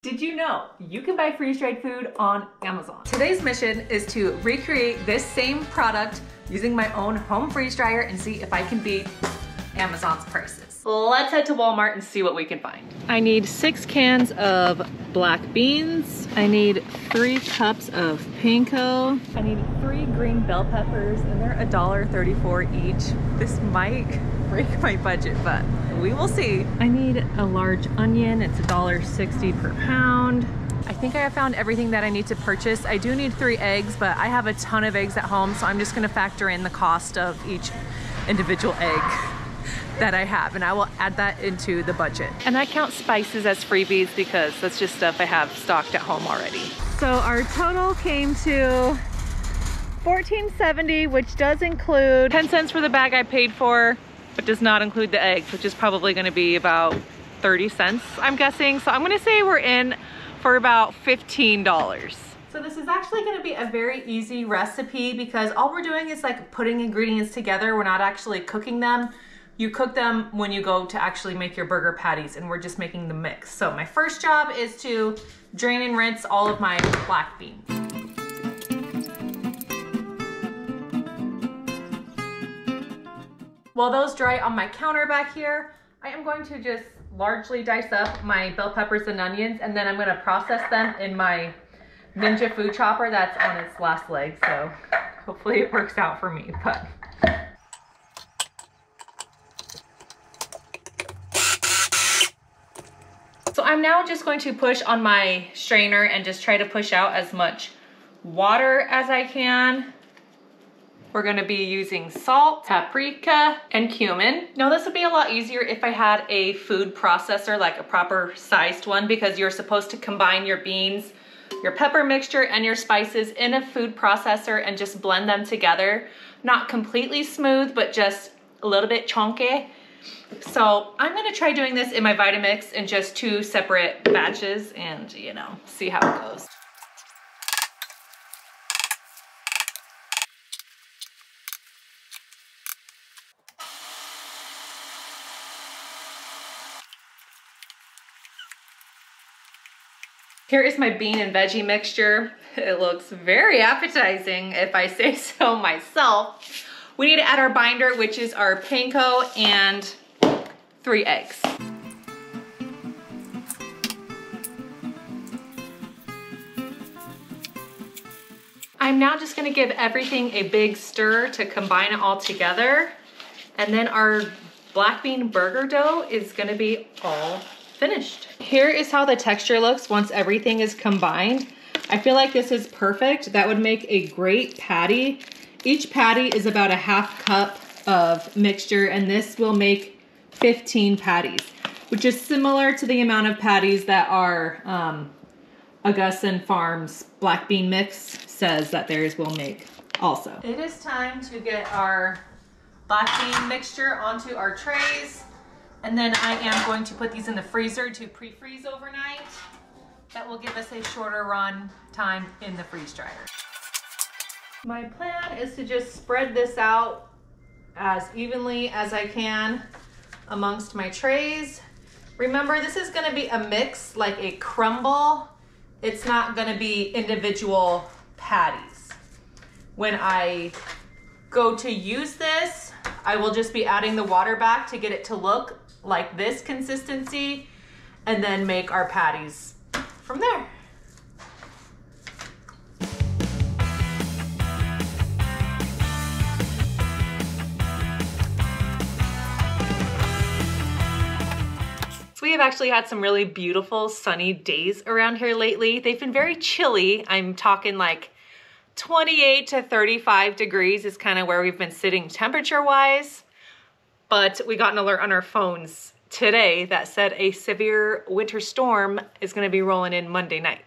Did you know you can buy freeze-dried food on Amazon? Today's mission is to recreate this same product using my own home freeze dryer and see if I can beat Amazon's prices. Let's head to Walmart and see what we can find. I need 6 cans of black beans. I need 3 cups of panko. I need 3 green bell peppers and they're $1.34 each. This might break my budget, but we will see. I need a large onion. It's $1.60 per pound. I think I have found everything that I need to purchase. I do need 3 eggs, but I have a ton of eggs at home, so I'm just gonna factor in the cost of each individual egg that I have, and I will add that into the budget. And I count spices as freebies because that's just stuff I have stocked at home already. So our total came to $14.70, which does include 10 cents for the bag I paid for, but does not include the eggs, which is probably gonna be about 30 cents, I'm guessing. So I'm gonna say we're in for about $15. So this is actually gonna be a very easy recipe because all we're doing is like putting ingredients together. We're not actually cooking them. You cook them when you go to actually make your burger patties, and we're just making the mix. So my first job is to drain and rinse all of my black beans. While those dry on my counter back here, I am going to just largely dice up my bell peppers and onions, and then I'm gonna process them in my Ninja food chopper that's on its last leg. So hopefully it works out for me, but. So I'm now just going to push on my strainer and just try to push out as much water as I can. We're gonna be using salt, paprika, and cumin. Now this would be a lot easier if I had a food processor, like a proper sized one, because you're supposed to combine your beans, your pepper mixture, and your spices in a food processor and just blend them together. Not completely smooth, but just a little bit chunky. So I'm gonna try doing this in my Vitamix in just 2 separate batches and, you know, see how it goes. Here is my bean and veggie mixture. It looks very appetizing if I say so myself. We need to add our binder, which is our panko and 3 eggs. I'm now just gonna give everything a big stir to combine it all together. And then our black bean burger dough is gonna be all finished. Here is how the texture looks once everything is combined. I feel like this is perfect. That would make a great patty. Each patty is about a half cup of mixture, and this will make 15 patties, which is similar to the amount of patties that our Augustin Farms black bean mix says that theirs will make also. It is time to get our black bean mixture onto our trays. And then I am going to put these in the freezer to pre-freeze overnight. That will give us a shorter run time in the freeze dryer. My plan is to just spread this out as evenly as I can amongst my trays. Remember, this is gonna be a mix, like a crumble. It's not gonna be individual patties. When I go to use this, I will just be adding the water back to get it to look like this consistency, and then make our patties from there. So we have actually had some really beautiful sunny days around here lately. They've been very chilly. I'm talking like 28 to 35 degrees is kind of where we've been sitting temperature wise. But we got an alert on our phones today that said a severe winter storm is gonna be rolling in Monday night.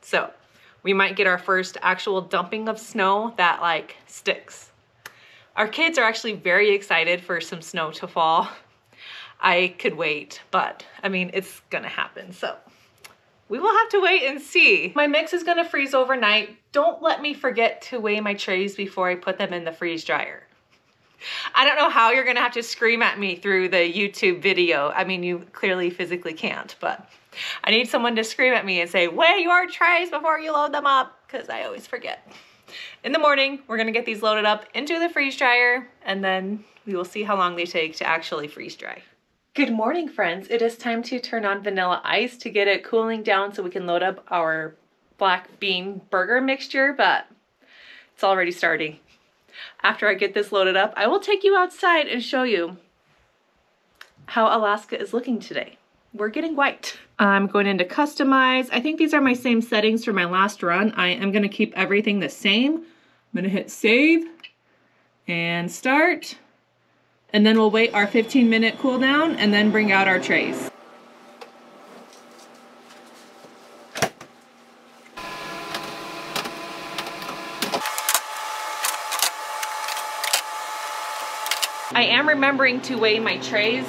So we might get our first actual dumping of snow that like sticks. Our kids are actually very excited for some snow to fall. I could wait, but I mean, it's gonna happen. So we will have to wait and see. My mix is gonna freeze overnight. Don't let me forget to weigh my trays before I put them in the freeze dryer. I don't know how you're gonna have to scream at me through the YouTube video. I mean, you clearly physically can't, but I need someone to scream at me and say, weigh your trays before you load them up, because I always forget. In the morning, we're gonna get these loaded up into the freeze dryer, and then we will see how long they take to actually freeze dry. Good morning, friends. It is time to turn on vanilla ice to get it cooling down so we can load up our black bean burger mixture, but it's already starting. After I get this loaded up, I will take you outside and show you how Alaska is looking today. We're getting white. I'm going into customize. I think these are my same settings for my last run. I am gonna keep everything the same. I'm gonna hit save and start. And then we'll wait our 15-minute cooldown and then bring out our trays. I am remembering to weigh my trays,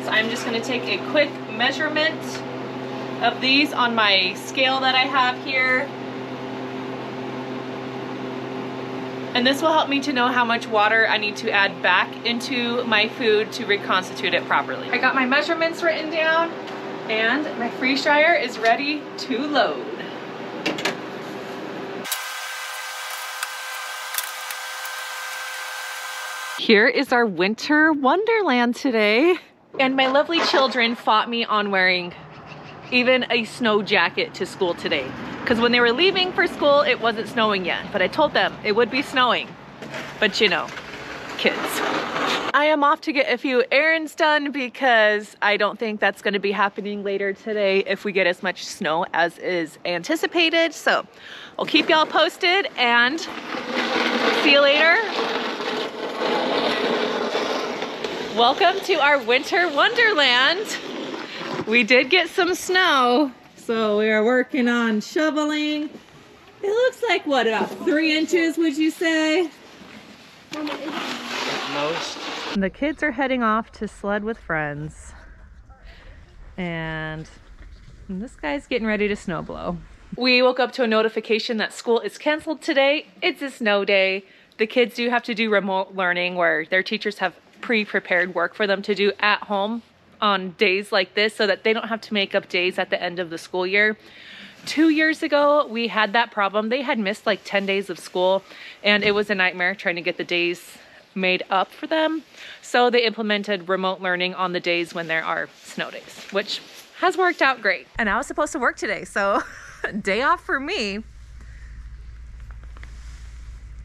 so I'm just gonna take a quick measurement of these on my scale that I have here. And this will help me to know how much water I need to add back into my food to reconstitute it properly. I got my measurements written down and my freeze dryer is ready to load. Here is our winter wonderland today. And my lovely children fought me on wearing even a snow jacket to school today. Because when they were leaving for school, it wasn't snowing yet. But I told them it would be snowing. But you know, kids. I am off to get a few errands done because I don't think that's gonna be happening later today if we get as much snow as is anticipated. So I'll keep y'all posted and see you later. Welcome to our winter wonderland. We did get some snow, so we are working on shoveling. It looks like, what, about 3 inches, would you say? At most. The kids are heading off to sled with friends. And this guy's getting ready to snow blow. We woke up to a notification that school is canceled today. It's a snow day. The kids do have to do remote learning where their teachers have pre-prepared work for them to do at home on days like this so that they don't have to make up days at the end of the school year. 2 years ago, we had that problem. They had missed like 10 days of school and it was a nightmare trying to get the days made up for them. So they implemented remote learning on the days when there are snow days, which has worked out great. And I was supposed to work today, so day off for me.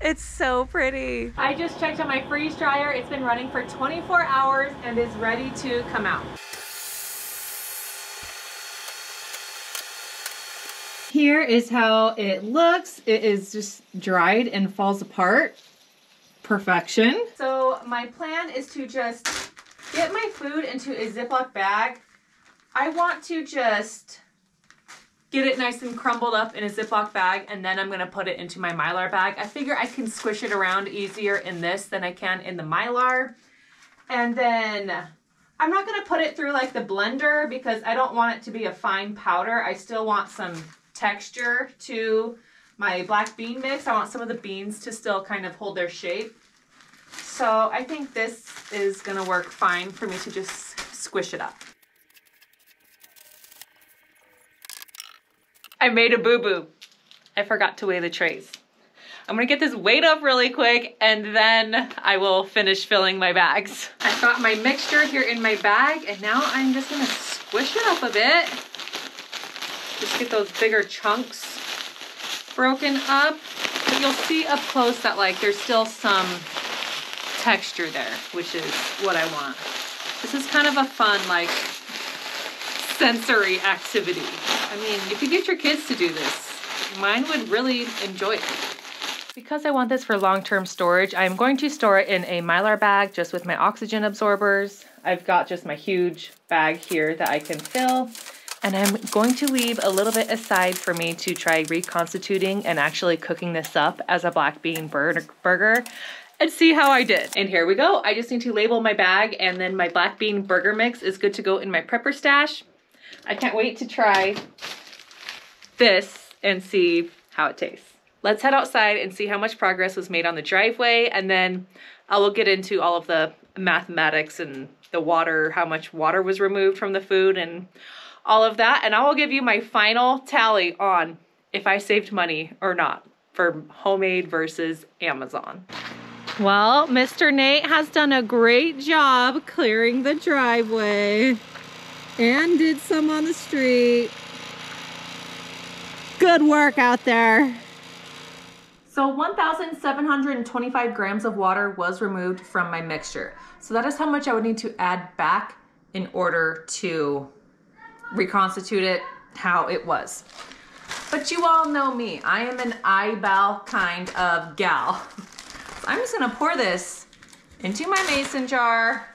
It's so pretty. I just checked on my freeze dryer. It's been running for 24 hours and is ready to come out. Here is how it looks. It is just dried and falls apart. Perfection. So my plan is to just get my food into a Ziploc bag. I want to just get it nice and crumbled up in a Ziploc bag, and then I'm gonna put it into my Mylar bag. I figure I can squish it around easier in this than I can in the Mylar. And then I'm not gonna put it through like the blender because I don't want it to be a fine powder. I still want some texture to my black bean mix. I want some of the beans to still kind of hold their shape. So I think this is gonna work fine for me to just squish it up. I made a boo-boo. I forgot to weigh the trays. I'm gonna get this weighed up really quick and then I will finish filling my bags. I've got my mixture here in my bag and now I'm just gonna squish it up a bit. Just get those bigger chunks broken up. But you'll see up close that like there's still some texture there, which is what I want. This is kind of a fun like sensory activity. I mean, you could get your kids to do this. Mine would really enjoy it. Because I want this for long-term storage, I'm going to store it in a Mylar bag just with my oxygen absorbers. I've got just my huge bag here that I can fill. And I'm going to leave a little bit aside for me to try reconstituting and actually cooking this up as a black bean burger and see how I did. And here we go. I just need to label my bag and then my black bean burger mix is good to go in my prepper stash. I can't wait to try this and see how it tastes. Let's head outside and see how much progress was made on the driveway, and then I will get into all of the mathematics and the water, how much water was removed from the food and all of that, and I will give you my final tally on if I saved money or not for homemade versus Amazon. Well, Mr. Nate has done a great job clearing the driveway and did some on the street. Good work out there. So 1,725 grams of water was removed from my mixture. So that is how much I would need to add back in order to reconstitute it how it was. But you all know me, I am an eyeball kind of gal. So I'm just gonna pour this into my mason jar,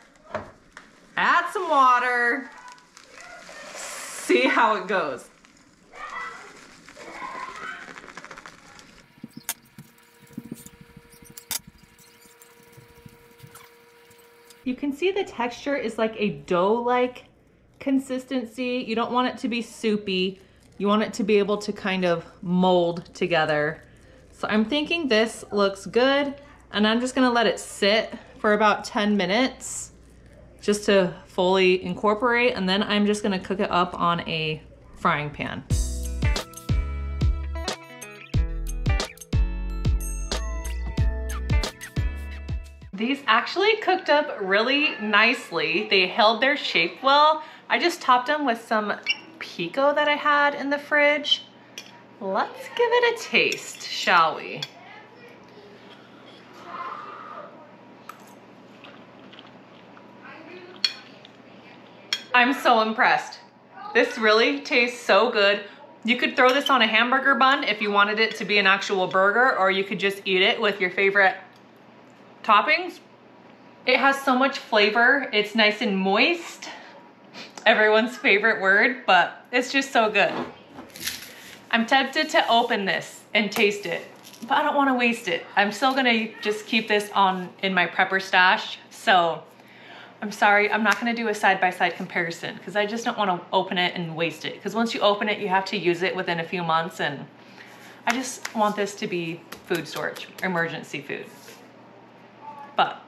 add some water, see how it goes. You can see the texture is like a dough-like consistency. You don't want it to be soupy. You want it to be able to kind of mold together. So I'm thinking this looks good, and I'm just gonna let it sit for about 10 minutes just to fully incorporate, and then I'm just gonna cook it up on a frying pan. These actually cooked up really nicely. They held their shape well. I just topped them with some pico that I had in the fridge. Let's give it a taste, shall we? I'm so impressed. This really tastes so good. You could throw this on a hamburger bun if you wanted it to be an actual burger, or you could just eat it with your favorite toppings. It has so much flavor. It's nice and moist. Everyone's favorite word, but it's just so good. I'm tempted to open this and taste it, but I don't want to waste it. I'm still gonna just keep this in my prepper stash. So I'm sorry, I'm not gonna do a side-by-side comparison because I just don't want to open it and waste it. Because once you open it, you have to use it within a few months, and I just want this to be food storage, emergency food. But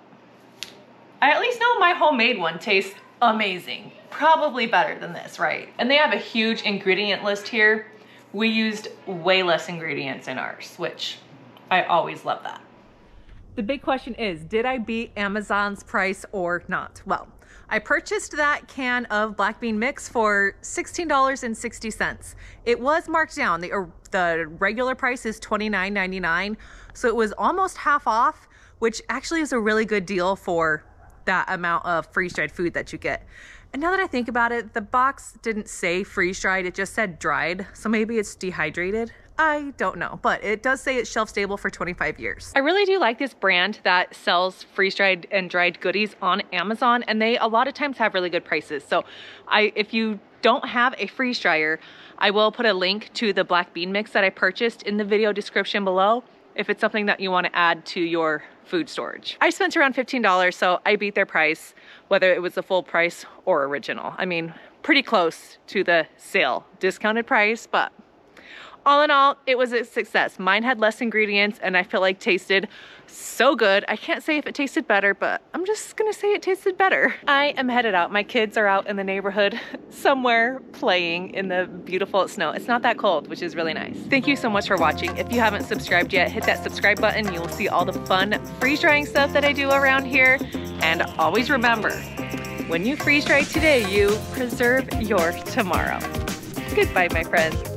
I at least know my homemade one tastes amazing. Probably better than this, right? And they have a huge ingredient list here. We used way less ingredients in ours, which I always love that. The big question is, did I beat Amazon's price or not? Well, I purchased that can of black bean mix for $16.60. It was marked down. The regular price is $29.99, so it was almost half off, which actually is a really good deal for that amount of freeze-dried food that you get. And now that I think about it, the box didn't say freeze-dried, it just said dried, so maybe it's dehydrated. I don't know, but it does say it's shelf stable for 25 years. I really do like this brand that sells freeze-dried and dried goodies on Amazon, and they a lot of times have really good prices. So if you don't have a freeze dryer, I will put a link to the black bean mix that I purchased in the video description below if it's something that you want to add to your food storage. I spent around $15, so I beat their price, whether it was the full price or original. I mean, pretty close to the sale discounted price, but all in all, it was a success. Mine had less ingredients and I feel like tasted so good. I can't say if it tasted better, but I'm just gonna say it tasted better. I am headed out. My kids are out in the neighborhood somewhere playing in the beautiful snow. It's not that cold, which is really nice. Thank you so much for watching. If you haven't subscribed yet, hit that subscribe button. You will see all the fun freeze drying stuff that I do around here. And always remember, when you freeze dry today, you preserve your tomorrow. Goodbye, my friends.